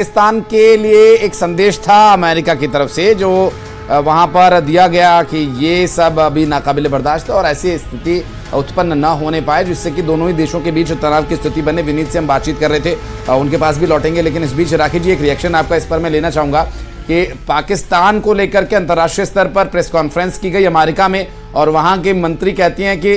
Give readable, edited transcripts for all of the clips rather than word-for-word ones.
पाकिस्तान के लिए एक संदेश था अमेरिका की तरफ से जो वहां पर दिया गया कि ये सब अभी नाकाबिले बर्दाश्त है और ऐसी स्थिति उत्पन्न न होने पाए जिससे कि दोनों ही देशों के बीच तनाव की स्थिति बने। विनीत से हम बातचीत कर रहे थे, उनके पास भी लौटेंगे, लेकिन इस बीच राखी जी एक रिएक्शन आपका इस पर मैं लेना चाहूंगा कि पाकिस्तान को लेकर के अंतर्राष्ट्रीय स्तर पर प्रेस कॉन्फ्रेंस की गई अमेरिका में और वहां के मंत्री कहती हैं कि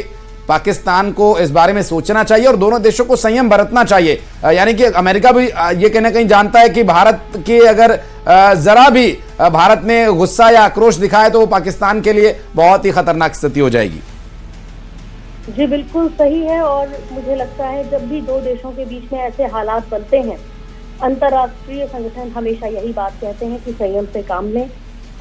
पाकिस्तान को इस बारे में सोचना चाहिए और दोनों देशों को संयम बरतना चाहिए। यानी कि अमेरिका भी ये कहीं ना कहीं जानता है कि भारत के अगर जरा भी भारत ने गुस्सा या आक्रोश दिखाए तो वो पाकिस्तान के लिए बहुत ही खतरनाक स्थिति हो जाएगी। जी बिल्कुल सही है, और मुझे लगता है जब भी दो देशों के बीच में ऐसे हालात बनते हैं, अंतर्राष्ट्रीय संगठन हमेशा यही बात कहते हैं कि संयम से काम लें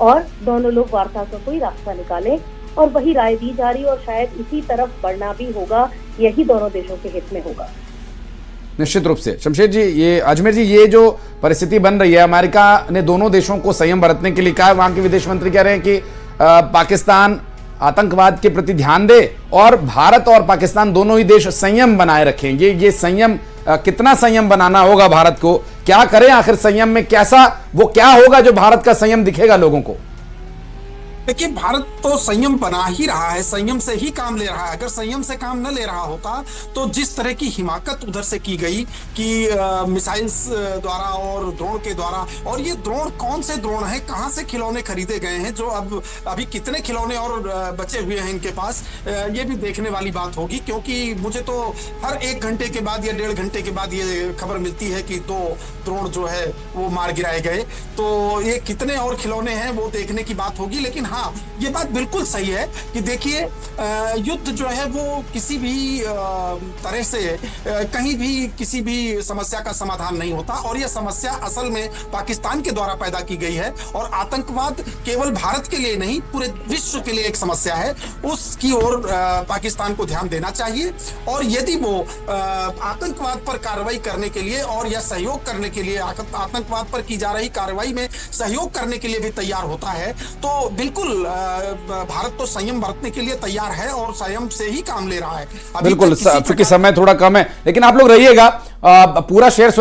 और दोनों लोग वार्ता का कोई रास्ता निकालें, और वही राय दी जा रही और शायद इसी तरफ बढ़ना भी होगा। यही दोनों देशों के हित में होगा। निश्चित रूप से। शमशेर जी, ये अजमेर जी, ये जो परिस्थिति बन रही है, अमेरिका ने दोनों देशों को संयम बरतने के लिए कहा है। वहां के विदेश मंत्री कह रहे हैं कि पाकिस्तान आतंकवाद के प्रति ध्यान दे और भारत और पाकिस्तान दोनों ही देश संयम बनाए रखेंगे। ये संयम कितना संयम बनाना होगा भारत को, क्या करें आखिर संयम में, कैसा वो क्या होगा जो भारत का संयम दिखेगा लोगों को? देखिए, भारत तो संयम बना ही रहा है, संयम से ही काम ले रहा है। अगर संयम से काम न ले रहा होता तो जिस तरह की हिमाकत उधर से की गई कि मिसाइल्स द्वारा और ड्रोन के द्वारा, और ये ड्रोन कौन से ड्रोन हैं, कहां से खिलौने खरीदे गए हैं, जो अभी कितने खिलौने और बचे हुए हैं इनके पास, ये भी देखने वाली बात होगी। क्योंकि मुझे तो हर 1 घंटे के बाद या 1.5 घंटे के बाद ये खबर मिलती है कि 2 ड्रोन जो है वो मार गिराए गए। तो ये कितने और खिलौने हैं वो देखने की बात होगी। लेकिन हाँ, ये बात बिल्कुल सही है कि देखिए, युद्ध जो है वो किसी भी तरह से कहीं भी किसी भी समस्या का समाधान नहीं होता, और यह समस्या असल में पाकिस्तान के द्वारा पैदा की गई है। और आतंकवाद केवल भारत के लिए नहीं, पूरे विश्व के लिए एक समस्या है। उसकी ओर पाकिस्तान को ध्यान देना चाहिए, और यदि वो आतंकवाद पर कार्रवाई करने के लिए और या सहयोग करने के लिए, आतंकवाद पर की जा रही कार्रवाई में सहयोग करने के लिए भी तैयार होता है, तो बिल्कुल भारत तो संयम बरतने के लिए तैयार है और संयम से ही काम ले रहा है। बिल्कुल, चूंकि समय थोड़ा कम है, लेकिन आप लोग रहिएगा, पूरा शेयर